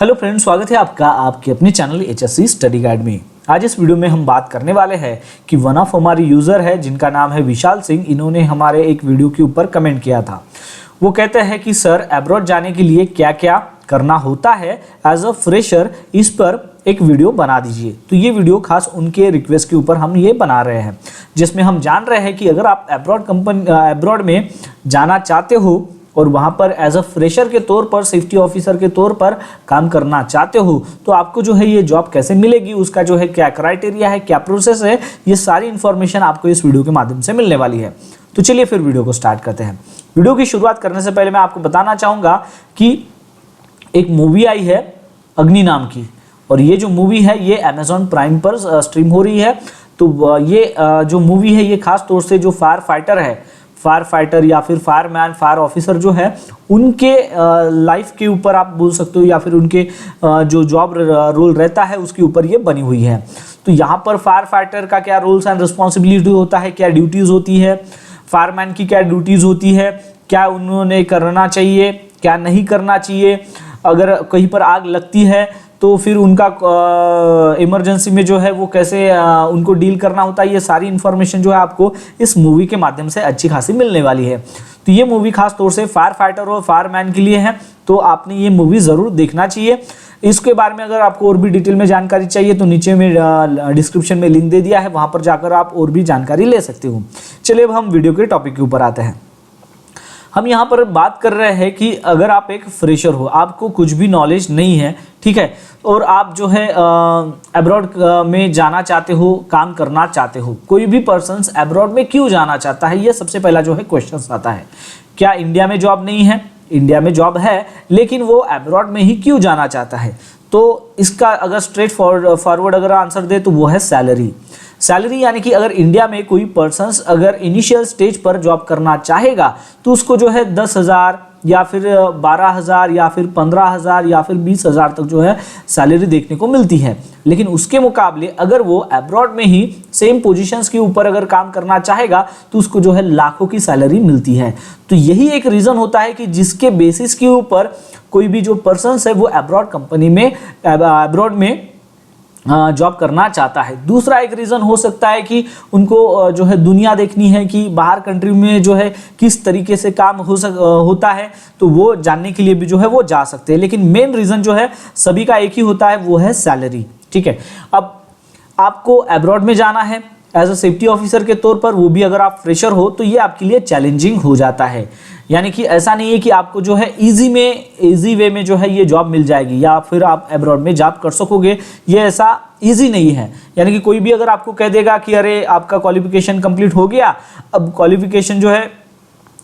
Hello friends, स्वागत है आपका आपके अपने चैनल HSC स्टडी गाइड में। आज इस वीडियो में हम बात करने वाले हैं कि वन ऑफ हमारे यूज़र है जिनका नाम है विशाल सिंह। इन्होंने हमारे एक वीडियो के ऊपर कमेंट किया था। वो कहते हैं कि सर, अब्रॉड जाने के लिए क्या क्या करना होता है एज अ फ्रेशर, इस पर एक वीडियो बना दीजिए। तो ये वीडियो खास उनके रिक्वेस्ट के ऊपर हम ये बना रहे हैं, जिसमें हम जान रहे हैं कि अगर आप अब्रॉड में जाना चाहते हो और वहाँ पर एज अ फ्रेशर के तौर पर, सेफ्टी ऑफिसर के तौर पर काम करना चाहते हो, तो आपको जो है ये जॉब कैसे मिलेगी, उसका जो है क्या क्राइटेरिया है, क्या प्रोसेस है, ये सारी इन्फॉर्मेशन आपको इस वीडियो के माध्यम से मिलने वाली है। तो चलिए फिर वीडियो को स्टार्ट करते हैं। वीडियो की शुरुआत करने से पहले मैं आपको बताना चाहूँगा कि एक मूवी आई है अग्नि नाम की, और ये जो मूवी है ये अमेजॉन प्राइम पर स्ट्रीम हो रही है। तो ये जो मूवी है ये खास तौर से जो फायर फाइटर या फिर फायरमैन, फायर ऑफिसर जो है, उनके लाइफ के ऊपर आप बोल सकते हो, या फिर उनके जो जॉब रोल रहता है उसके ऊपर ये बनी हुई है। तो यहाँ पर फायर फाइटर का क्या रोल्स एंड रिस्पॉन्सिबिलिटी होता है, क्या ड्यूटीज़ होती है, फायरमैन की क्या ड्यूटीज़ होती है, क्या उन्होंने करना चाहिए, क्या नहीं करना चाहिए, अगर कहीं पर आग लगती है तो फिर उनका इमरजेंसी में जो है वो कैसे उनको डील करना होता है, ये सारी इन्फॉर्मेशन जो है आपको इस मूवी के माध्यम से अच्छी खासी मिलने वाली है। तो ये मूवी खास तौर से फायर फाइटर और फायरमैन के लिए है, तो आपने ये मूवी ज़रूर देखना चाहिए। इसके बारे में अगर आपको और भी डिटेल में जानकारी चाहिए तो नीचे में डिस्क्रिप्शन में लिंक दे दिया है, वहाँ पर जाकर आप और भी जानकारी ले सकते हो। चलिए अब हम वीडियो के टॉपिक के ऊपर आते हैं। हम यहाँ पर बात कर रहे हैं कि अगर आप एक फ्रेशर हो, आपको कुछ भी नॉलेज नहीं है, ठीक है, और आप जो है अब्रॉड में जाना चाहते हो, काम करना चाहते हो। कोई भी पर्सन अब्रॉड में क्यों जाना चाहता है, ये सबसे पहला जो है क्वेश्चन आता है। क्या इंडिया में जॉब नहीं है? इंडिया में जॉब है, लेकिन वो अब्रॉड में ही क्यों जाना चाहता है? तो इसका अगर स्ट्रेट फॉरवर्ड अगर आंसर दे तो वो है सैलरी। यानी कि अगर इंडिया में कोई पर्सन्स अगर इनिशियल स्टेज पर जॉब करना चाहेगा तो उसको जो है 10,000 या फिर 12,000 या फिर 15,000 या फिर 20,000 तक जो है सैलरी देखने को मिलती है। लेकिन उसके मुकाबले अगर वो अब्रॉड में ही सेम पोजीशंस के ऊपर अगर काम करना चाहेगा तो उसको जो है लाखों की सैलरी मिलती है। तो यही एक रीज़न होता है कि जिसके बेसिस के ऊपर कोई भी जो पर्सन्स है वो अब्रॉड में जॉब करना चाहता है। दूसरा एक रीज़न हो सकता है कि उनको जो है दुनिया देखनी है कि बाहर कंट्री में जो है किस तरीके से काम होता है, तो वो जानने के लिए भी जो है वो जा सकते हैं। लेकिन मेन रीज़न जो है सभी का एक ही होता है, वो है सैलरी। ठीक है, अब आपको अब्रॉड में जाना है एज अ सेफ्टी ऑफिसर के तौर पर, वो भी अगर आप फ्रेशर हो तो ये आपके लिए चैलेंजिंग हो जाता है। यानी कि ऐसा नहीं है कि आपको जो है इजी वे में जो है ये जॉब मिल जाएगी या फिर आप अब्रॉड में जॉब कर सकोगे, ये ऐसा इजी नहीं है। यानी कि कोई भी अगर आपको कह देगा कि अरे आपका क्वालिफिकेशन कंप्लीट हो गया, अब क्वालिफिकेशन जो है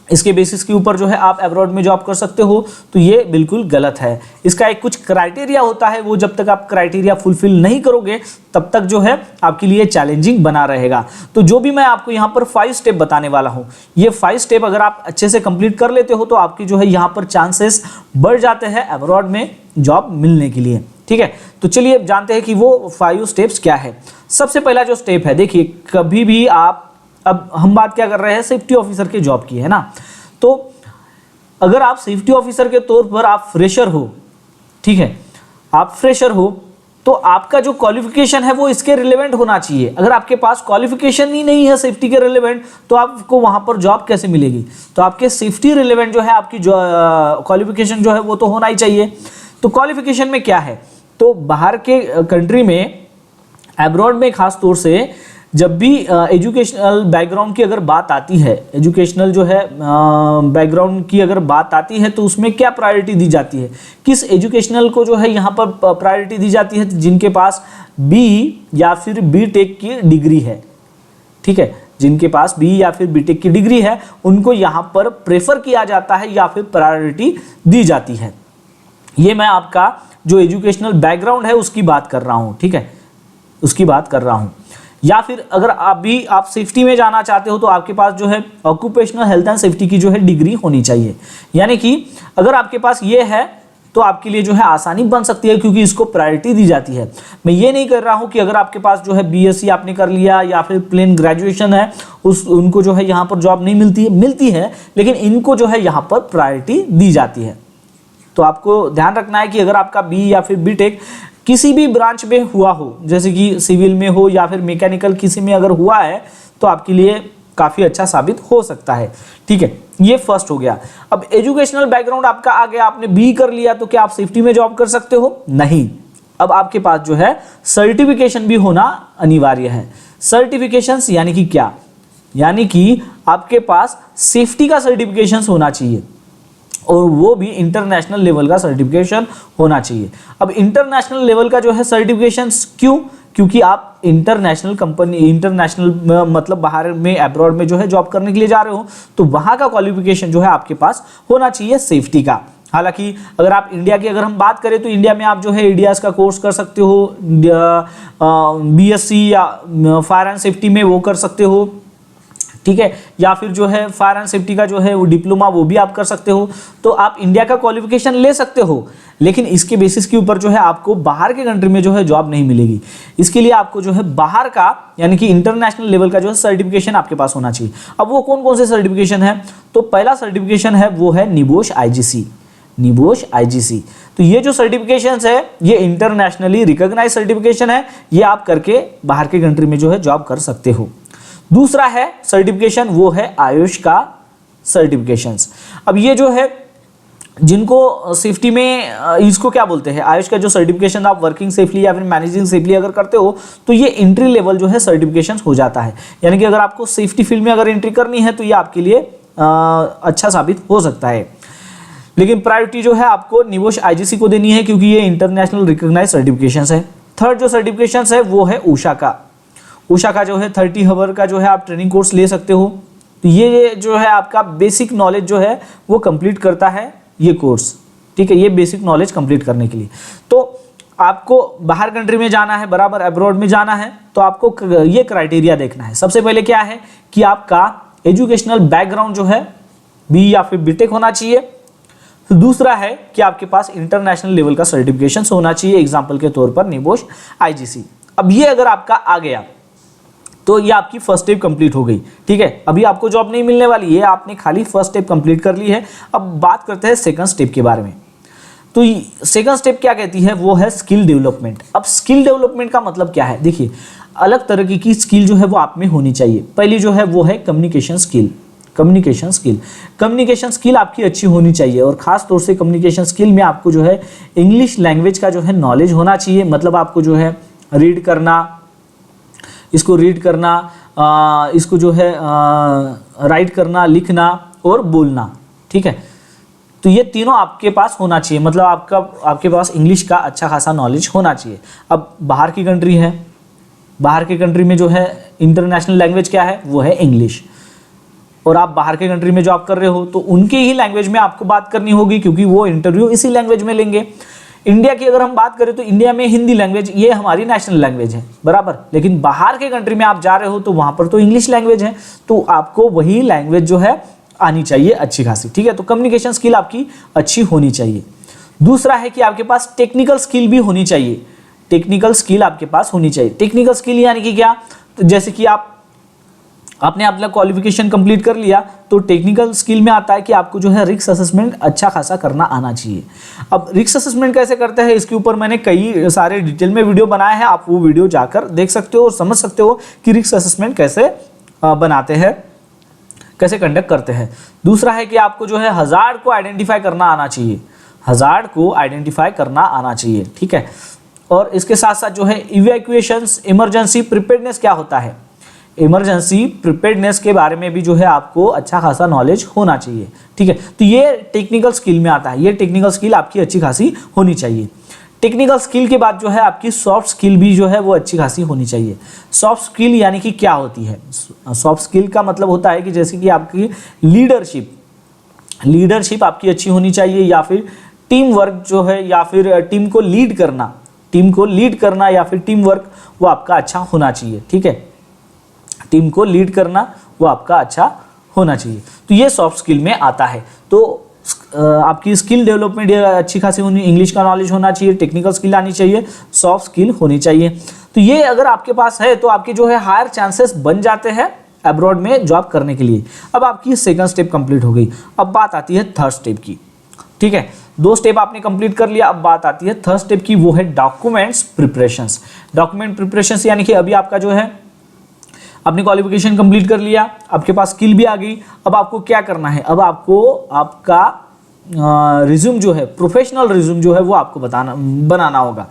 इसके बेसिस के ऊपर जो है आप अब्रॉड में जॉब कर सकते हो, तो ये बिल्कुल गलत है। इसका एक कुछ क्राइटेरिया होता है, वो जब तक आप क्राइटेरिया फुलफिल नहीं करोगे तब तक जो है आपके लिए चैलेंजिंग बना रहेगा। तो जो भी मैं आपको यहाँ पर 5 स्टेप बताने वाला हूँ, ये 5 स्टेप अगर आप अच्छे से कंप्लीट कर लेते हो तो आपकी जो है यहाँ पर चांसेस बढ़ जाते हैं अब्रॉड में जॉब मिलने के लिए। ठीक है, तो चलिए अब जानते हैं कि वो 5 स्टेप्स क्या है। सबसे पहला जो स्टेप है, देखिए कभी भी आप, अब हम बात क्या कर रहे हैं, सेफ्टी ऑफिसर की जॉब की है ना। तो अगर आप सेफ्टी ऑफिसर के तौर पर आप फ्रेशर हो, ठीक है, आप फ्रेशर हो, तो आपका जो क्वालिफिकेशन है वो इसके रिलेवेंट होना चाहिए। अगर आपके पास क्वालिफिकेशन ही नहीं है सेफ्टी के रिलेवेंट, तो आपको वहां पर जॉब कैसे मिलेगी? तो आपके सेफ्टी रिलेवेंट जो है आपकी जो क्वालिफिकेशन जो है वो तो होना ही चाहिए। तो क्वालिफिकेशन में क्या है, तो बाहर के कंट्री में, अब्रॉड में खास तौर से जब भी एजुकेशनल बैकग्राउंड की अगर बात आती है, एजुकेशनल जो है बैकग्राउंड की अगर बात आती है, तो उसमें क्या प्रायोरिटी दी जाती है, किस एजुकेशनल को जो है यहाँ पर प्रायोरिटी दी जाती है? जिनके पास बी या फिर बीटेक की डिग्री है, ठीक है, जिनके पास बी या फिर बीटेक की डिग्री है उनको यहाँ पर प्रेफर किया जाता है या फिर प्रायोरिटी दी जाती है। ये मैं आपका जो एजुकेशनल बैकग्राउंड है उसकी बात कर रहा हूँ, ठीक है, उसकी बात कर रहा हूँ। या फिर अगर आप सेफ्टी में जाना चाहते हो तो आपके पास जो है ऑक्यूपेशनल हेल्थ एंड सेफ्टी की जो है डिग्री होनी चाहिए। यानी कि अगर आपके पास ये है तो आपके लिए जो है आसानी बन सकती है, क्योंकि इसको प्रायोरिटी दी जाती है। मैं ये नहीं कर रहा हूँ कि अगर आपके पास जो है बीएससी आपने कर लिया या फिर प्लेन ग्रेजुएशन है, उनको जो है यहाँ पर जॉब नहीं मिलती है, लेकिन इनको जो है यहाँ पर प्रायोरिटी दी जाती है। तो आपको ध्यान रखना है कि अगर आपका बी या फिर बीटेक किसी भी ब्रांच में हुआ हो, जैसे कि सिविल में हो या फिर मैकेनिकल किसी में अगर हुआ है, तो आपके लिए काफ़ी अच्छा साबित हो सकता है। ठीक है, ये फर्स्ट हो गया। अब एजुकेशनल बैकग्राउंड आपका आ गया, आपने बी कर लिया तो क्या आप सेफ्टी में जॉब कर सकते हो? नहीं। अब आपके पास जो है सर्टिफिकेशन भी होना अनिवार्य है। सर्टिफिकेशंस यानी कि क्या? यानी कि आपके पास सेफ्टी का सर्टिफिकेशन होना चाहिए और वो भी इंटरनेशनल लेवल का सर्टिफिकेशन होना चाहिए। अब इंटरनेशनल लेवल का जो है सर्टिफिकेशन क्यों? क्योंकि आप इंटरनेशनल कंपनी, इंटरनेशनल मतलब बाहर में, अब्रॉड में जो है जॉब करने के लिए जा रहे हो, तो वहाँ का क्वालिफिकेशन जो है आपके पास होना चाहिए सेफ्टी का। हालांकि अगर आप इंडिया की अगर हम बात करें तो इंडिया में आप जो है एडीएस का कोर्स कर सकते हो, बीएससी या फायर एंड सेफ्टी में वो कर सकते हो, ठीक है, या फिर जो है फायर एंड सेफ्टी का जो है वो डिप्लोमा वो भी आप कर सकते हो। तो आप इंडिया का क्वालिफिकेशन ले सकते हो, लेकिन इसके बेसिस के ऊपर जो है आपको बाहर के कंट्री में जो है जॉब नहीं मिलेगी। इसके लिए आपको जो है बाहर का यानी कि इंटरनेशनल लेवल का जो है सर्टिफिकेशन आपके पास होना चाहिए। अब वो कौन कौन से सर्टिफिकेशन है? तो पहला सर्टिफिकेशन है वो है निबोश आईजीसी। निबोश आईजीसी, तो ये जो सर्टिफिकेशन है ये इंटरनेशनली रिकॉग्नाइज सर्टिफिकेशन है, ये आप करके बाहर के कंट्री में जो है जॉब कर सकते हो। दूसरा है सर्टिफिकेशन वो है आयुष का सर्टिफिकेशंस। अब ये जो है जिनको सेफ्टी में इसको क्या बोलते हैं, आयुष का जो सर्टिफिकेशन आप वर्किंग सेफली या फिर मैनेजिंग सेफली अगर करते हो तो ये एंट्री लेवल जो है सर्टिफिकेशन हो जाता है। यानी कि अगर आपको सेफ्टी फील्ड में अगर एंट्री करनी है तो ये आपके लिए अच्छा साबित हो सकता है। लेकिन प्रायोरिटी जो है आपको निबोश आईजीसी को देनी है क्योंकि ये इंटरनेशनल रिकॉग्नाइज सर्टिफिकेशन है। थर्ड जो सर्टिफिकेशन है वो है ऊषा का। ऊषा का जो है 30 आवर का जो है आप ट्रेनिंग कोर्स ले सकते हो। तो ये जो है आपका बेसिक नॉलेज जो है वो कंप्लीट करता है ये कोर्स। ठीक है, ये बेसिक नॉलेज कंप्लीट करने के लिए तो आपको बाहर कंट्री में जाना है, बराबर अब्रॉड में जाना है, तो आपको ये क्राइटेरिया देखना है। सबसे पहले क्या है कि आपका एजुकेशनल बैकग्राउंड जो है बी या फिर बीटेक होना चाहिए। तो दूसरा है कि आपके पास इंटरनेशनल लेवल का सर्टिफिकेशन होना चाहिए, एग्जाम्पल के तौर पर निबोश आईजीसी। अब ये अगर आपका आ गया तो ये आपकी फर्स्ट स्टेप कंप्लीट हो गई। ठीक है, अभी आपको जॉब नहीं मिलने वाली है, आपने खाली फर्स्ट स्टेप कंप्लीट कर ली है। अब बात करते हैं सेकंड स्टेप के बारे में। तो सेकंड स्टेप क्या कहती है वो है स्किल डेवलपमेंट। अब स्किल डेवलपमेंट का मतलब क्या है? देखिए, अलग तरह की स्किल जो है वो आप में होनी चाहिए। पहली जो है वो है कम्युनिकेशन स्किल। कम्युनिकेशन स्किल आपकी अच्छी होनी चाहिए और खास तौर से कम्युनिकेशन स्किल में आपको जो है इंग्लिश लैंग्वेज का जो है नॉलेज होना चाहिए। मतलब आपको जो है रीड करना, इसको रीड करना, इसको जो है राइट करना, लिखना और बोलना। ठीक है, तो ये तीनों आपके पास होना चाहिए। मतलब आपके पास इंग्लिश का अच्छा खासा नॉलेज होना चाहिए। अब बाहर की कंट्री है, बाहर के कंट्री में जो है इंटरनेशनल लैंग्वेज क्या है वो है इंग्लिश, और आप बाहर के कंट्री में जॉब कर रहे हो तो उनके ही लैंग्वेज में आपको बात करनी होगी क्योंकि वो इंटरव्यू इसी लैंग्वेज में लेंगे। इंडिया की अगर हम बात करें तो इंडिया में हिंदी लैंग्वेज ये हमारी नेशनल लैंग्वेज है, बराबर। लेकिन बाहर के कंट्री में आप जा रहे हो तो वहां पर तो इंग्लिश लैंग्वेज है, तो आपको वही लैंग्वेज जो है आनी चाहिए अच्छी खासी। ठीक है, तो कम्युनिकेशन स्किल आपकी अच्छी होनी चाहिए। दूसरा है कि आपके पास टेक्निकल स्किल भी होनी चाहिए। टेक्निकल स्किल आपके पास होनी चाहिए। टेक्निकल स्किल यानी कि क्या? तो जैसे कि आपने अपना क्वालिफिकेशन कंप्लीट कर लिया तो टेक्निकल स्किल में आता है कि आपको जो है रिस्क असेसमेंट अच्छा खासा करना आना चाहिए। अब रिस्क असेसमेंट कैसे करते हैं इसके ऊपर मैंने कई सारे डिटेल में वीडियो बनाए हैं, आप वो वीडियो जाकर देख सकते हो और समझ सकते हो कि रिस्क असेसमेंट कैसे बनाते हैं, कैसे कंडक्ट करते हैं। दूसरा है कि आपको जो है हजार्ड को आइडेंटिफाई करना आना चाहिए। हजार्ड को आइडेंटिफाई करना आना चाहिए। ठीक है, और इसके साथ साथ जो है इवैक्यूएशंस, इमरजेंसी प्रिपेयर्डनेस क्या होता है, इमरजेंसी प्रिपेयर्डनेस के बारे में भी जो है आपको अच्छा खासा नॉलेज होना चाहिए। ठीक है, तो ये टेक्निकल स्किल में आता है। ये टेक्निकल स्किल आपकी अच्छी खासी होनी चाहिए। टेक्निकल स्किल के बाद जो है आपकी सॉफ्ट स्किल भी जो है वो अच्छी खासी होनी चाहिए। सॉफ्ट स्किल यानी कि क्या होती है? सॉफ्ट स्किल का मतलब होता है कि जैसे कि आपकी लीडरशिप आपकी अच्छी होनी चाहिए, या फिर टीम वर्क जो है, या फिर टीम को लीड करना या फिर टीम वर्क वो आपका अच्छा होना चाहिए। ठीक है, टीम को लीड करना वो आपका अच्छा होना चाहिए। तो ये सॉफ्ट स्किल में आता है। तो आपकी स्किल डेवलपमेंट अच्छी खासी होनी, इंग्लिश का नॉलेज होना चाहिए, टेक्निकल स्किल आनी चाहिए, सॉफ्ट स्किल होनी चाहिए। तो ये अगर आपके पास है तो आपके जो है हायर चांसेस बन जाते हैं अब्रॉड में जॉब करने के लिए। अब आपकी सेकंड स्टेप कंप्लीट हो गई। अब बात आती है थर्ड स्टेप की। ठीक है, 2 स्टेप आपने कंप्लीट कर लिया। अब बात आती है थर्ड स्टेप की, वो है डॉक्यूमेंट्स प्रिपरेशंस। डॉक्यूमेंट प्रिपरेशंस यानी कि अभी आपका जो है आपने क्वालिफिकेशन कंप्लीट कर लिया, आपके पास स्किल भी आ गई। अब आपको क्या करना है, अब आपको आपका रिज्यूम जो है, प्रोफेशनल रिज्यूम जो है वो आपको बनाना होगा।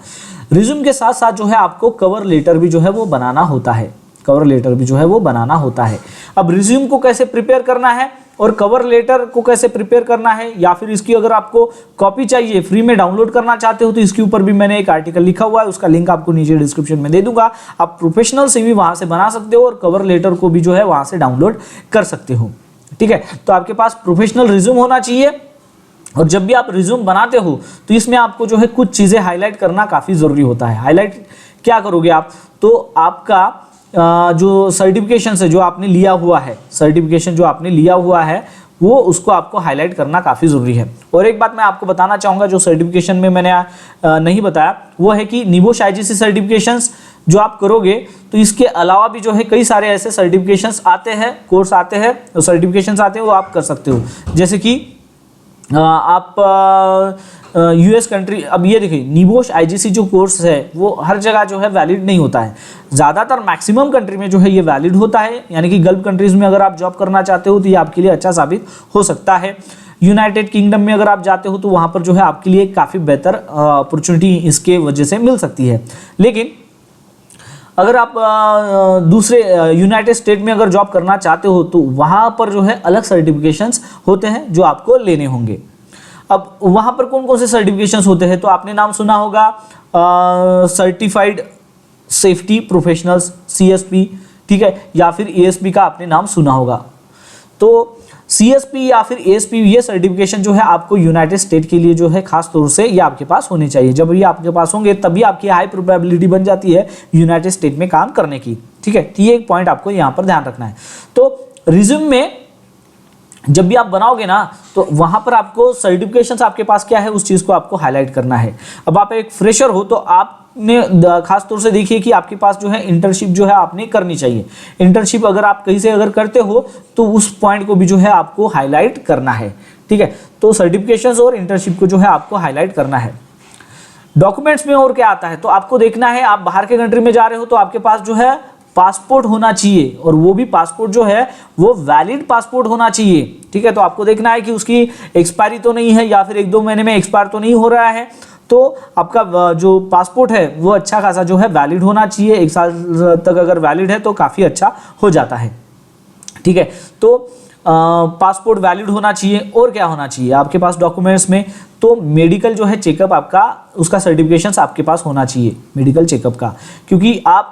रिज्यूम के साथ साथ जो है आपको कवर लेटर भी जो है वो बनाना होता है, कवर लेटर भी जो है वो बनाना होता है। अब रिज्यूम को कैसे प्रिपेयर करना है और कवर लेटर को कैसे प्रिपेयर करना है, या फिर इसकी अगर आपको कॉपी चाहिए, फ्री में डाउनलोड करना चाहते हो, तो इसके ऊपर भी मैंने एक आर्टिकल लिखा हुआ है, उसका लिंक आपको नीचे डिस्क्रिप्शन में दे दूंगा। आप प्रोफेशनल सीवी वहां से बना सकते हो और कवर लेटर को भी जो है वहां से डाउनलोड कर सकते हो। ठीक है, तो आपके पास प्रोफेशनल रिज्यूम होना चाहिए। और जब भी आप रिज्यूम बनाते हो तो इसमें आपको जो है कुछ चीज़ें हाईलाइट करना काफ़ी ज़रूरी होता है। हाईलाइट क्या करोगे आप, तो आपका जो सर्टिफिकेशन है जो आपने लिया हुआ है, सर्टिफिकेशन जो आपने लिया हुआ है वो उसको आपको हाईलाइट करना काफ़ी ज़रूरी है। और एक बात मैं आपको बताना चाहूँगा जो सर्टिफिकेशन में मैंने नहीं बताया, वो है कि निबोश IGC सर्टिफिकेशंस जो आप करोगे तो इसके अलावा भी जो है कई सारे ऐसे सर्टिफिकेशंस आते हैं, कोर्स आते हैं, सर्टिफिकेशंस आते हैं, वो आप कर सकते हो। जैसे कि आप US कंट्री, अब ये देखिए निबोश IGC जो कोर्स है वो हर जगह जो है वैलिड नहीं होता है, ज़्यादातर मैक्सिमम कंट्री में जो है ये वैलिड होता है। यानी कि गल्फ कंट्रीज़ में अगर आप जॉब करना चाहते हो तो ये आपके लिए अच्छा साबित हो सकता है। यूनाइटेड किंगडम में अगर आप जाते हो तो वहाँ पर जो है आपके लिए काफ़ी बेहतर अपॉर्चुनिटी इसके वजह से मिल सकती है। लेकिन अगर आप दूसरे यूनाइटेड स्टेट में अगर जॉब करना चाहते हो तो वहाँ पर जो है अलग सर्टिफिकेशंस होते हैं जो आपको लेने होंगे। अब वहाँ पर कौन कौन से सर्टिफिकेशंस होते हैं, तो आपने नाम सुना होगा सर्टिफाइड सेफ्टी प्रोफेशनल्स CSP, ठीक है, या फिर ASP का आपने नाम सुना होगा। तो CSP या फिर ASP ये सर्टिफिकेशन जो है आपको यूनाइटेड स्टेट के लिए जो है खास तौर से ये आपके पास होने चाहिए। जब ये आपके पास होंगे तभी आपकी हाई प्रोबेबिलिटी बन जाती है यूनाइटेड स्टेट में काम करने की। ठीक है, तो ये एक पॉइंट आपको यहाँ पर ध्यान रखना है। तो रिज्यूम में जब भी आप बनाओगे ना तो वहाँ पर आपको सर्टिफिकेशंस आपके पास क्या है उस चीज़ को आपको हाईलाइट करना है। अब आप एक फ्रेशर हो तो आपने खास तौर से देखिए कि आपके पास जो है इंटर्नशिप जो है आपने करनी चाहिए। इंटर्नशिप अगर आप कहीं से अगर करते हो तो उस पॉइंट को भी जो है आपको हाईलाइट करना है। ठीक है, तो सर्टिफिकेशंस और इंटर्नशिप को जो है आपको हाईलाइट करना है। डॉक्यूमेंट्स में और क्या आता है, तो आपको देखना है आप बाहर के कंट्री में जा रहे हो तो आपके पास जो है पासपोर्ट होना चाहिए, और वो भी पासपोर्ट जो है वो वैलिड पासपोर्ट होना चाहिए। ठीक है, तो आपको देखना है कि उसकी एक्सपायरी तो नहीं है या फिर 1-2 महीने में एक्सपायर तो नहीं हो रहा है। तो आपका जो पासपोर्ट है वो अच्छा खासा जो है वैलिड होना चाहिए, 1 साल तक अगर वैलिड है तो काफ़ी अच्छा हो जाता है। ठीक है, तो पासपोर्ट वैलिड होना चाहिए। और क्या होना चाहिए आपके पास डॉक्यूमेंट्स में, तो मेडिकल जो है चेकअप आपका, उसका सर्टिफिकेशन आपके पास होना चाहिए मेडिकल चेकअप का, क्योंकि आप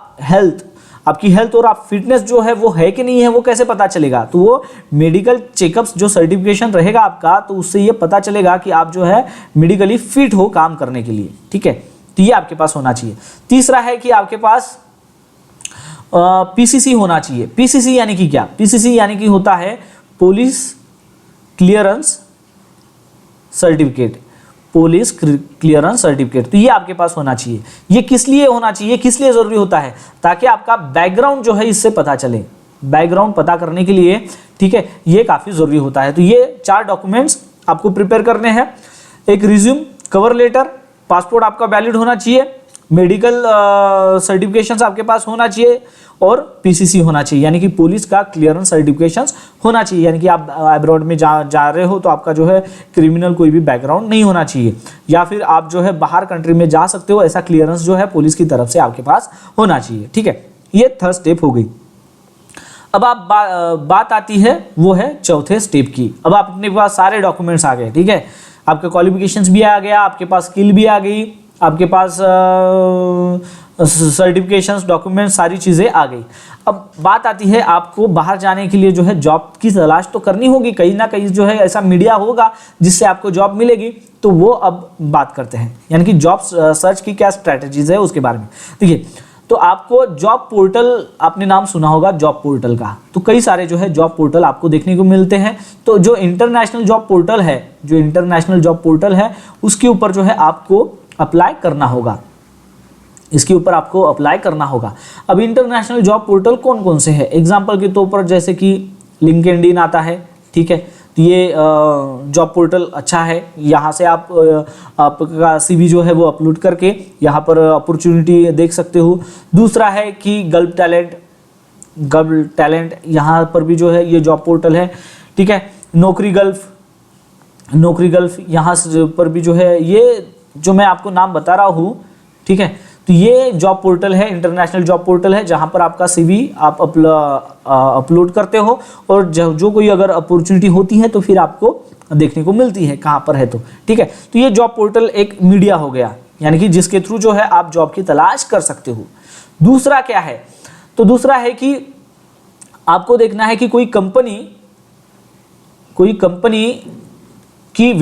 आपकी हेल्थ और आप फिटनेस जो है वो है कि नहीं है वो कैसे पता चलेगा, तो वो मेडिकल चेकअप्स जो सर्टिफिकेशन रहेगा आपका तो उससे ये पता चलेगा कि आप जो है मेडिकली फिट हो काम करने के लिए। ठीक है, तो ये आपके पास होना चाहिए। तीसरा है कि आपके पास PCC होना चाहिए। PCC यानी कि क्या, PCC यानी कि होता है police clearance certificate, police clearance certificate, तो ये आपके पास होना चाहिए। ये किस लिए होना चाहिए, किस लिए जरूरी होता है, ताकि आपका बैकग्राउंड जो है इससे पता चले, बैकग्राउंड पता करने के लिए। ठीक है, ये काफ़ी ज़रूरी होता है। तो ये 4 डॉक्यूमेंट्स आपको प्रिपेयर करने हैं, एक रिज्यूम, कवर लेटर, पासपोर्ट आपका वैलिड होना चाहिए, मेडिकल सर्टिफिकेशंस आपके पास होना चाहिए, और PCC होना चाहिए यानी कि पुलिस का क्लियरेंस सर्टिफिकेशंस होना चाहिए। यानी कि आप अब्रॉड में जा रहे हो तो आपका जो है क्रिमिनल कोई भी बैकग्राउंड नहीं होना चाहिए, या फिर आप जो है बाहर कंट्री में जा सकते हो, ऐसा क्लियरेंस जो है पुलिस की तरफ से आपके पास होना चाहिए। ठीक है, ये थर्ड स्टेप हो गई। अब आप बात आती है वो है चौथे स्टेप की। अब आप अपने पास सारे डॉक्यूमेंट्स आ गए, ठीक है, आपके क्वालिफिकेशंस भी आ गया, आपके पास स्किल भी आ गई, आपके पास सर्टिफिकेशंस, डॉक्यूमेंट्स, सारी चीज़ें आ गई। अब बात आती है आपको बाहर जाने के लिए जो है जॉब की तलाश तो करनी होगी, कहीं ना कहीं जो है ऐसा मीडिया होगा जिससे आपको जॉब मिलेगी। तो वो अब बात करते हैं, यानी कि जॉब सर्च की क्या स्ट्रैटेजीज है उसके बारे में। देखिए, तो आपको जॉब पोर्टल, आपने नाम सुना होगा जॉब पोर्टल का, तो कई सारे जो है जॉब पोर्टल आपको देखने को मिलते हैं। तो जो इंटरनेशनल जॉब पोर्टल है, जो इंटरनेशनल जॉब पोर्टल है उसके ऊपर जो है आपको अप्लाई करना होगा, इसके ऊपर आपको अप्लाई करना होगा। अब इंटरनेशनल जॉब पोर्टल कौन कौन से हैं, एग्जांपल के तौर पर जैसे कि लिंक्डइन आता है, ठीक है, तो ये जॉब पोर्टल अच्छा है। यहाँ से आप आपका CV जो है वो अपलोड करके यहाँ पर अपॉर्चुनिटी देख सकते हो। दूसरा है कि गल्फ टैलेंट, यहाँ पर भी जो है ये जॉब पोर्टल है, ठीक है। नौकरी गल्फ यहाँ पर भी जो है, ये जो मैं आपको नाम बता रहा हूँ, ठीक है। तो ये जॉब पोर्टल है, इंटरनेशनल जॉब पोर्टल है, जहाँ पर आपका CV आप अपलोड करते हो और जो कोई अगर अपॉर्चुनिटी होती है तो फिर आपको देखने को मिलती है कहाँ पर है, तो ठीक है। तो ये जॉब पोर्टल एक मीडिया हो गया, यानी कि जिसके थ्रू जो है आप जॉब की तलाश कर सकते हो। दूसरा क्या है, तो दूसरा है कि आपको देखना है कि कोई कंपनी की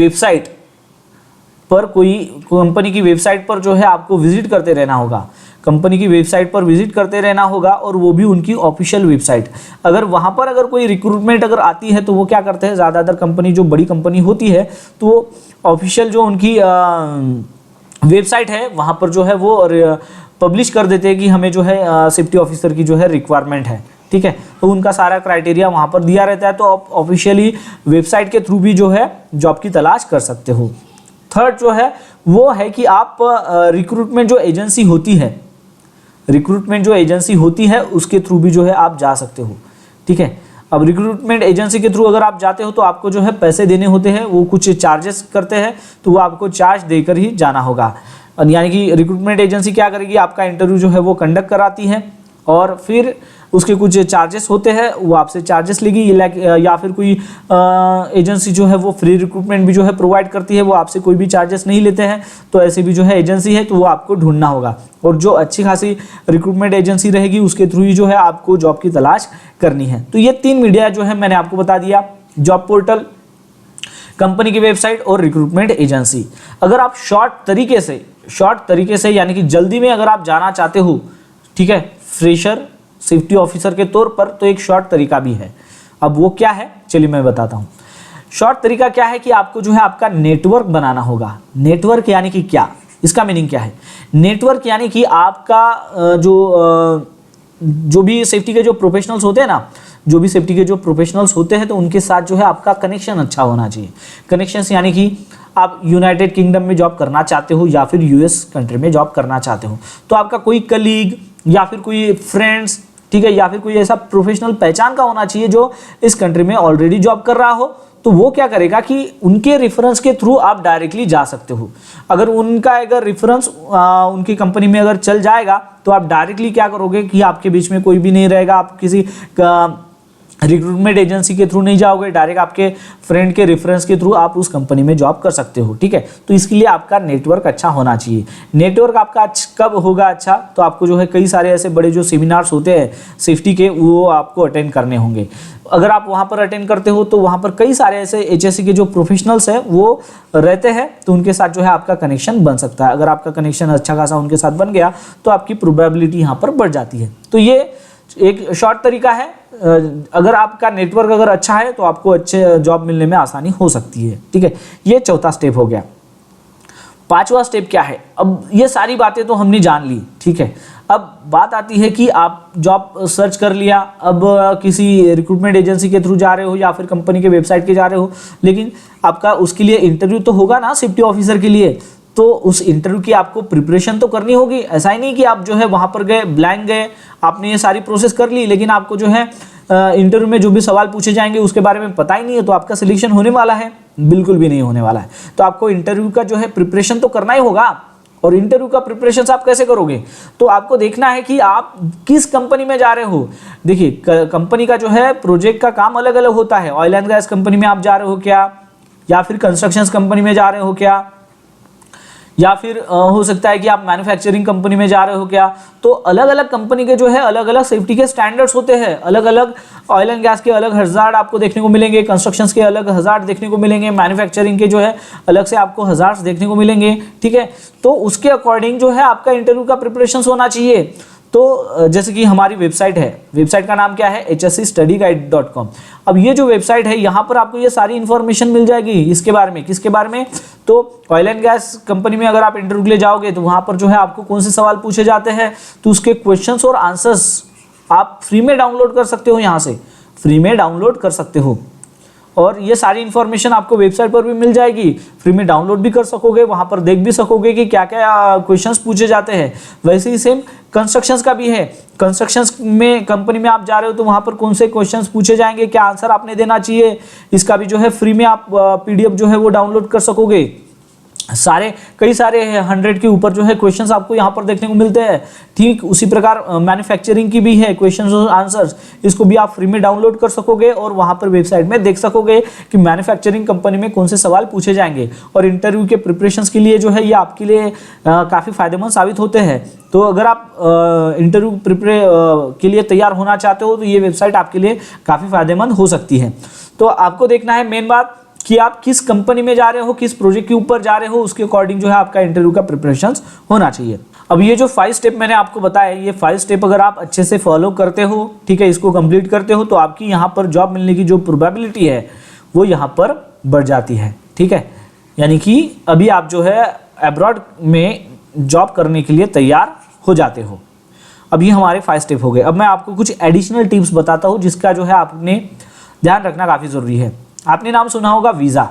वेबसाइट पर जो है आपको विजिट करते रहना होगा। कंपनी की वेबसाइट पर विजिट करते रहना होगा और वो भी उनकी ऑफिशियल वेबसाइट। अगर वहाँ पर अगर कोई रिक्रूटमेंट अगर आती है तो वो क्या करते हैं, ज़्यादातर कंपनी जो बड़ी कंपनी होती है तो वो ऑफिशियल जो उनकी वेबसाइट है वहाँ पर जो है वो पब्लिश कर देते हैं कि हमें जो है सेफ्टी ऑफिसर की जो है रिक्वायरमेंट है, ठीक है। तो उनका सारा क्राइटेरिया वहाँ पर दिया रहता है, तो आप ऑफिशियली वेबसाइट के थ्रू भी जो है जॉब की तलाश कर सकते हो। थर्ड जो है वो है कि आप रिक्रूटमेंट जो एजेंसी होती है उसके थ्रू भी जो है आप जा सकते हो, ठीक है। अब रिक्रूटमेंट एजेंसी के थ्रू अगर आप जाते हो तो आपको जो है पैसे देने होते हैं, वो कुछ चार्जेस करते हैं, तो वो आपको चार्ज देकर ही जाना होगा। यानी कि रिक्रूटमेंट एजेंसी क्या करेगी, आपका इंटरव्यू जो है वो कंडक्ट कराती है और फिर उसके कुछ चार्जेस होते हैं, वो आपसे चार्जेस लेगी। या फिर कोई एजेंसी जो है वो फ्री रिक्रूटमेंट भी जो है प्रोवाइड करती है, वो आपसे कोई भी चार्जेस नहीं लेते हैं। तो ऐसे भी जो है एजेंसी है तो वो आपको ढूंढना होगा, और जो अच्छी खासी रिक्रूटमेंट एजेंसी रहेगी उसके थ्रू ही जो है आपको जॉब की तलाश करनी है। तो ये 3 मीडिया जो है मैंने आपको बता दिया, जॉब पोर्टल, कंपनी की वेबसाइट और रिक्रूटमेंट एजेंसी। अगर आप शॉर्ट तरीके से यानी कि जल्दी में अगर आप जाना चाहते हो, ठीक है, फ्रेशर सेफ्टी ऑफिसर के तौर पर, तो एक शॉर्ट तरीका भी है। अब वो क्या है, चलिए मैं बताता हूँ। शॉर्ट तरीका क्या है कि आपको जो है आपका नेटवर्क बनाना होगा। नेटवर्क यानी कि क्या, इसका मीनिंग क्या है? नेटवर्क यानी कि आपका जो भी सेफ्टी के जो प्रोफेशनल्स होते हैं ना, तो उनके साथ जो है आपका कनेक्शन अच्छा होना चाहिए। कनेक्शंस यानी कि आप यूनाइटेड किंगडम में जॉब करना चाहते हो या फिर US कंट्री में जॉब करना चाहते हो, तो आपका कोई कलीग या फिर कोई फ्रेंड्स, ठीक है, या फिर कोई ऐसा प्रोफेशनल पहचान का होना चाहिए जो इस कंट्री में ऑलरेडी जॉब कर रहा हो। तो वो क्या करेगा कि उनके रेफरेंस के थ्रू आप डायरेक्टली जा सकते हो। अगर उनका रेफरेंस उनकी कंपनी में अगर चल जाएगा तो आप डायरेक्टली क्या करोगे कि आपके बीच में कोई भी नहीं रहेगा, आप किसी रिक्रूटमेंट एजेंसी के थ्रू नहीं जाओगे, डायरेक्ट आपके फ्रेंड के रेफरेंस के थ्रू आप उस कंपनी में जॉब कर सकते हो, ठीक है। तो इसके लिए आपका नेटवर्क अच्छा होना चाहिए। नेटवर्क आपका कब होगा अच्छा, तो आपको जो है कई सारे ऐसे बड़े जो सेमिनार्स होते हैं सेफ्टी के, वो आपको अटेंड करने होंगे। अगर आप वहाँ पर अटेंड करते हो तो वहाँ पर कई सारे ऐसे HSC के जो प्रोफेशनल्स हैं वो रहते हैं, तो उनके साथ जो है आपका कनेक्शन बन सकता है। अगर आपका कनेक्शन अच्छा खासा उनके साथ बन गया तो आपकी प्रोबेबिलिटी यहाँ पर बढ़ जाती है। तो ये एक शॉर्ट तरीका है। अगर आपका नेटवर्क अगर अच्छा है तो आपको अच्छे जॉब मिलने में आसानी हो सकती है, ठीक है। ये चौथा स्टेप हो गया। 5वां स्टेप क्या है? अब ये सारी बातें तो हमने जान ली, ठीक है। अब बात आती है कि आप जॉब सर्च कर लिया, अब किसी रिक्रूटमेंट एजेंसी के थ्रू जा रहे हो या फिर कंपनी के वेबसाइट के जा रहे हो, लेकिन आपका उसके लिए इंटरव्यू तो होगा ना सेफ्टी ऑफिसर के लिए, तो उस इंटरव्यू की आपको प्रिपरेशन तो करनी होगी। ऐसा ही नहीं कि आप जो है वहाँ पर गए, ब्लैंक गए, आपने ये सारी प्रोसेस कर ली, लेकिन आपको जो है इंटरव्यू में जो भी सवाल पूछे जाएंगे उसके बारे में पता ही नहीं है, तो आपका सिलेक्शन होने वाला है? बिल्कुल भी नहीं होने वाला है। तो आपको इंटरव्यू का जो है प्रिपरेशन तो करना ही होगा। और इंटरव्यू का प्रिपरेशन आप कैसे करोगे? तो आपको देखना है कि आप किस कंपनी में जा रहे हो। देखिए, कंपनी का जो है प्रोजेक्ट का काम अलग अलग होता है। ऑयल एंड गैस कंपनी में आप जा रहे हो क्या, या फिर कंस्ट्रक्शन कंपनी में जा रहे हो क्या, या फिर हो सकता है कि आप मैन्युफैक्चरिंग कंपनी में जा रहे हो क्या। तो अलग अलग कंपनी के जो है अलग अलग सेफ्टी के स्टैंडर्ड्स होते हैं। अलग अलग ऑयल एंड गैस के अलग हजार्ड आपको देखने को मिलेंगे, कंस्ट्रक्शंस के अलग हजार्ड देखने को मिलेंगे, मैन्युफैक्चरिंग के जो है अलग से आपको हजार्ड्स देखने को मिलेंगे, ठीक है। तो उसके अकॉर्डिंग जो है आपका इंटरव्यू का प्रिपरेशन होना चाहिए। तो जैसे कि हमारी वेबसाइट है, वेबसाइट का नाम क्या है? hscstudyguide.com। अब ये जो वेबसाइट है यहाँ पर आपको ये सारी इन्फॉर्मेशन मिल जाएगी इसके बारे में। किसके बारे में? तो ऑयल एंड गैस कंपनी में अगर आप इंटरव्यू के लिए जाओगे तो वहाँ पर जो है आपको कौन से सवाल पूछे जाते हैं, तो उसके क्वेश्चंस और आंसर्स आप फ्री में डाउनलोड कर सकते हो, यहाँ से फ्री में डाउनलोड कर सकते हो। और ये सारी इन्फॉर्मेशन आपको वेबसाइट पर भी मिल जाएगी, फ्री में डाउनलोड भी कर सकोगे, वहाँ पर देख भी सकोगे कि क्या क्या क्वेश्चंस पूछे जाते हैं। वैसे ही सेम कंस्ट्रक्शंस का भी है, कंस्ट्रक्शंस में कंपनी में आप जा रहे हो तो वहाँ पर कौन से क्वेश्चंस पूछे जाएंगे, क्या आंसर आपने देना चाहिए, इसका भी जो है फ्री में आप PDF जो है वो डाउनलोड कर सकोगे। कई सारे 100 के ऊपर जो है क्वेश्चंस आपको यहाँ पर देखने को मिलते हैं। ठीक उसी प्रकार मैन्युफैक्चरिंग की भी है क्वेश्चंस और आंसर्स, इसको भी आप फ्री में डाउनलोड कर सकोगे और वहाँ पर वेबसाइट में देख सकोगे कि मैन्युफैक्चरिंग कंपनी में कौन से सवाल पूछे जाएंगे। और इंटरव्यू के प्रिपरेशंस के लिए जो है ये आपके लिए काफ़ी फायदेमंद साबित होते हैं। तो अगर आप इंटरव्यू के लिए तैयार होना चाहते हो तो ये वेबसाइट आपके लिए काफ़ी फायदेमंद हो सकती है। तो आपको देखना है मेन बात कि आप किस कंपनी में जा रहे हो, किस प्रोजेक्ट के ऊपर जा रहे हो, उसके अकॉर्डिंग जो है आपका इंटरव्यू का प्रिपरेशंस होना चाहिए। अब ये जो 5 स्टेप मैंने आपको बताया, ये 5 स्टेप अगर आप अच्छे से फॉलो करते हो, ठीक है, इसको कंप्लीट करते हो, तो आपकी यहाँ पर जॉब मिलने की जो प्रोबेबिलिटी है वो यहाँ पर बढ़ जाती है। ठीक है, यानी कि अभी आप जो है अब्रॉड में जॉब करने के लिए तैयार हो जाते हो। अब ये हमारे 5 स्टेप हो गए। अब मैं आपको कुछ एडिशनल टिप्स बताता हूँ जिसका जो है आपने ध्यान रखना काफ़ी ज़रूरी है। आपने नाम सुना होगा वीज़ा।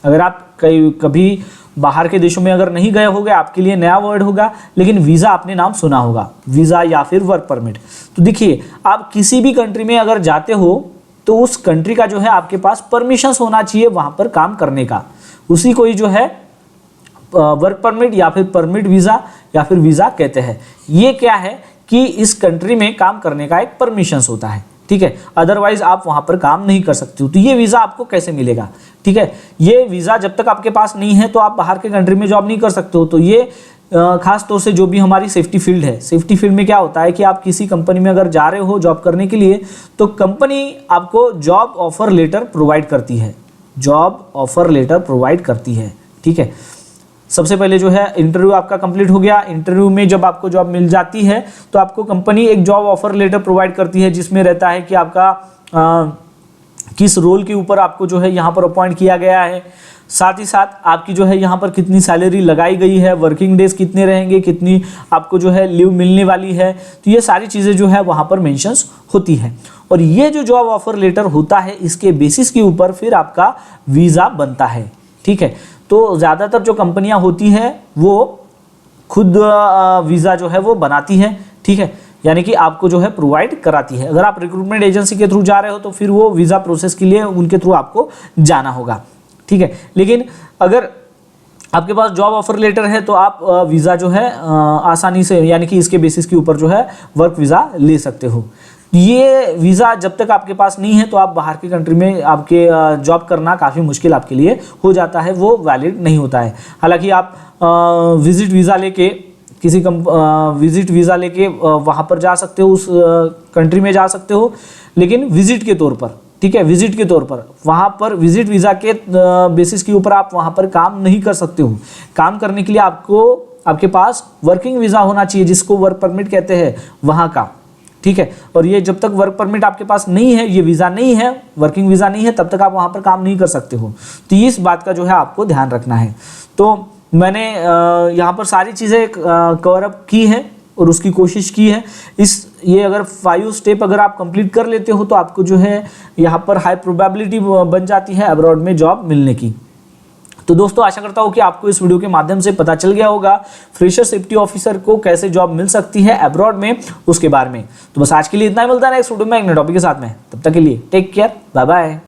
अगर आप कभी बाहर के देशों में अगर नहीं गए होंगे, आपके लिए नया वर्ड होगा, लेकिन वीज़ा आपने नाम सुना होगा, वीज़ा या फिर वर्क परमिट। तो देखिए, आप किसी भी कंट्री में अगर जाते हो तो उस कंट्री का जो है आपके पास परमिशंस होना चाहिए वहाँ पर काम करने का। उसी को ही जो है वर्क परमिट या फिर परमिट वीज़ा या फिर वीज़ा कहते हैं। ये क्या है कि इस कंट्री में काम करने का एक परमिशंस होता है। ठीक है, अदरवाइज आप वहां पर काम नहीं कर सकते हो। तो ये वीज़ा आपको कैसे मिलेगा? ठीक है, ये वीज़ा जब तक आपके पास नहीं है तो आप बाहर के कंट्री में जॉब नहीं कर सकते हो। तो ये खास तौर से जो भी हमारी सेफ्टी फील्ड है, सेफ्टी फील्ड में क्या होता है कि आप किसी कंपनी में अगर जा रहे हो जॉब करने के लिए तो कंपनी आपको जॉब ऑफर लेटर प्रोवाइड करती है, जॉब ऑफर लेटर प्रोवाइड करती है। ठीक है, सबसे पहले जो है इंटरव्यू आपका कंप्लीट हो गया। इंटरव्यू में जब आपको जॉब मिल जाती है तो आपको कंपनी एक जॉब ऑफर लेटर प्रोवाइड करती है जिसमें रहता है कि आपका किस रोल के ऊपर आपको जो है यहाँ पर अपॉइंट किया गया है, साथ ही साथ आपकी जो है यहाँ पर कितनी सैलरी लगाई गई है, वर्किंग डेज कितने रहेंगे, कितनी आपको जो है लीव मिलने वाली है। तो ये सारी चीज़ें जो है वहाँ पर मेंशंस होती है। और ये जो जॉब ऑफर लेटर होता है इसके बेसिस के ऊपर फिर आपका वीज़ा बनता है। ठीक है, तो ज़्यादातर जो कंपनियां होती हैं वो खुद वीज़ा जो है वो बनाती है। ठीक है, यानी कि आपको जो है प्रोवाइड कराती है। अगर आप रिक्रूटमेंट एजेंसी के थ्रू जा रहे हो तो फिर वो वीज़ा प्रोसेस के लिए उनके थ्रू आपको जाना होगा। ठीक है, लेकिन अगर आपके पास जॉब ऑफर लेटर है तो आप वीज़ा जो है आसानी से, यानी कि इसके बेसिस के ऊपर जो है वर्क वीज़ा ले सकते हो। ये वीज़ा जब तक आपके पास नहीं है तो आप बाहर की कंट्री में आपके जॉब करना काफ़ी मुश्किल आपके लिए हो जाता है, वो वैलिड नहीं होता है। हालांकि आप विजिट वीज़ा लेके विजिट वीज़ा लेके वहाँ पर जा सकते हो, उस कंट्री में जा सकते हो, लेकिन विजिट के तौर पर। ठीक है, विजिट के तौर पर वहाँ पर विजिट वीज़ा के बेसिस के ऊपर आप वहाँ पर काम नहीं कर सकते हो। काम करने के लिए आपके पास वर्किंग वीज़ा होना चाहिए जिसको वर्क परमिट कहते हैं वहाँ का। ठीक है, और ये जब तक वर्क परमिट आपके पास नहीं है, ये वीज़ा नहीं है, वर्किंग वीज़ा नहीं है, तब तक आप वहाँ पर काम नहीं कर सकते हो। तो इस बात का जो है आपको ध्यान रखना है। तो मैंने यहाँ पर सारी चीज़ें कवर अप की है और उसकी कोशिश की है। ये अगर 5 स्टेप अगर आप कंप्लीट कर लेते हो तो आपको जो है यहाँ पर हाई प्रोबेबिलिटी बन जाती है अब्रॉड में जॉब मिलने की। तो दोस्तों, आशा करता हूँ कि आपको इस वीडियो के माध्यम से पता चल गया होगा फ्रेशर सेफ्टी ऑफिसर को कैसे जॉब मिल सकती है अब्रॉड में, उसके बारे में। तो बस आज के लिए इतना ही, मिलता है नेक्स्ट वीडियो में एक नए टॉपिक के साथ में। तब तक के लिए टेक केयर, बाय बाय।